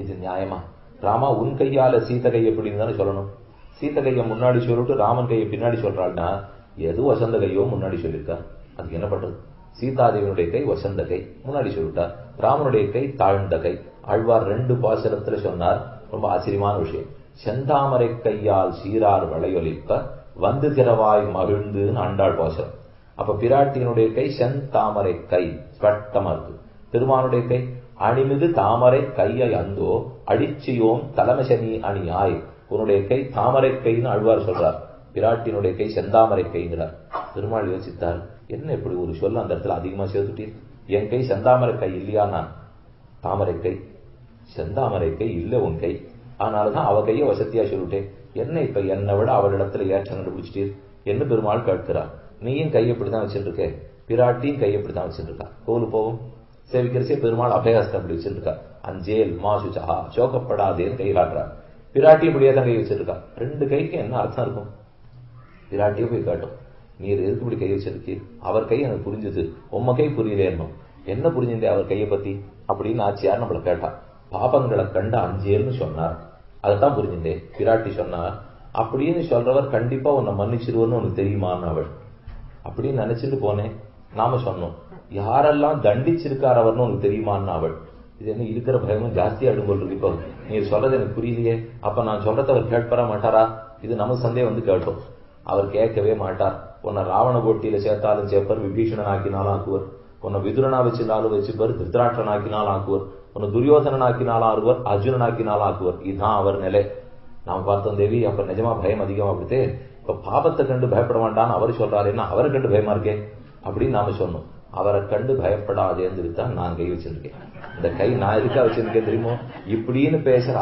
இது நியாயமா? ராமா உன் கையால சீத கை எப்படின்னு தானே சொல்லணும். சீத கையை முன்னாடி சொல்லிட்டு ராமன் கையை பின்னாடி சொல்றாள்னா எது வசந்த கையோ முன்னாடி சொல்லியிருக்கா. அதுக்கு என்ன பண்றது? சீதாதேவியுடைய கை வசந்த கை முன்னாடி சொல்லிட்டார், ராமனுடைய கை தாழ்ந்த கை. ஆழ்வார் 2 பாசுரத்துல சொன்னார். ரொம்ப ஆச்சரியமான விஷயம். செந்தாமரை கையால் சீரார் வளையொலிப்ப வந்து திறவாய் மகிழ்ந்துன்னு ஆண்டாள் பாசுரம். அப்ப பிராட்டியினுடைய கை செந்தாமரை கை ஸ்பட்டமா இருக்கு. பெருமானுடைய கை அணிமிகு தாமரை கையை அந்தோ அடிச்சியோம் தலைமசனி அணியாய். உன்னுடைய கை தாமரை கைன்னு ஆழ்வார் சொல்றார், பிராட்டியினுடைய கை செந்தாமரை கைங்கிறார். பெருமாள் யோசித்தார், என்ன இப்படி ஒரு சொல்ல அந்த இடத்துல அதிகமா சேர்த்துட்டீர்? என் கை செந்தாமரை கை இல்லையா? நான் தாமரை கை, செந்தாமரை கை இல்ல உன் கை. அதனாலதான் அவ கையை வசதியா சொல்லிட்டேன். என்ன இப்ப என்னை விட அவளிடத்துல ஏற்றம் கண்டுபிடிச்சிட்டீர் என்று பெருமாள் கேட்கிறார். நீயும் கை எப்படிதான் வச்சுட்டு இருக்க, பிராட்டியும் கை எப்படிதான் வச்சுட்டு இருக்கா. கோவில் போவோம் சேவிக்கிறசே பெருமாள் அபயஹஸ்தம் அப்படி வச்சிருக்கா. அஞ்சேல் மாசுச்சா சோகப்படாதேன்னு கை காட்டுறார். பிராட்டி இப்படியே தான் கை வச்சிருக்கா. 2 கைக்கு என்ன அர்த்தம் இருக்கும்? பிராட்டியே போய் காட்டும், நீர் எதுக்கு இப்படி கை வச்சிருக்கீர்? அவர் கை எனக்கு புரிஞ்சது, உம்ம கை புரியலேன்னும். என்ன புரிஞ்சுதே அவர் கையை பத்தி அப்படின்னு ஆச்சியார் நம்மளை கேட்டா. பாபங்களை கண்ட அஞ்சேல்னு சொன்னார், அதைத்தான் புரிஞ்சுட்டே. பிராட்டி சொன்னார், அப்படின்னு சொல்றவர் கண்டிப்பா உன்னை மன்னிச்சிருவன்னு உனக்கு தெரியுமான்னு அவள். அப்படின்னு நினைச்சிட்டு போனேன். நாம சொன்னோம், யாரெல்லாம் தண்டிச்சிருக்கார் அவர்னு உனக்கு தெரியுமான்னு அவள். இது என்ன இருக்கிற பயமும் ஜாஸ்தியா எடுங்கொள் இருக்கு. இப்போ நீ சொல்றது எனக்கு புரியலையே, அப்ப நான் சொல்றத அவர் கேட்பற மாட்டாரா? இது நமக்கு சந்தேகம் வந்து கேட்டோம். அவர் கேட்கவே மாட்டார். உன்னை ராவண போட்டியில சேர்த்தாலும் சேர்ப்பார், விபீஷணன் ஆக்கினாலும் ஆக்குவர். உன்னை விதுரனா வச்சிருந்தாலும் வச்சுப்பார், திருத்தராட்சன் ஆக்கினாலும் ஆக்குவர். உன்னை துரியோதனன் ஆக்கினாலும் ஆக்குவர், அர்ஜுனன் ஆக்கினாலும் ஆக்குவர். இதுதான் அவர் நிலை. நாம் பார்த்தோம் தேவி. அப்ப நிஜமா பயம் அதிகமா அப்படித்தே. இப்ப பாபத்தை கண்டு பயப்பட வேண்டான்னு அவர் சொல்றாரு, என்ன அவரை கண்டு பயமா இருக்கே அப்படின்னு நாம சொன்னோம். அவரை கண்டு பயப்படாதேன்னு தான் நான் கை வச்சிருக்கேன். இந்த கை நான் எதுக்கா வச்சிருக்கேன் தெரியுமோ? இப்படின்னு பேசுற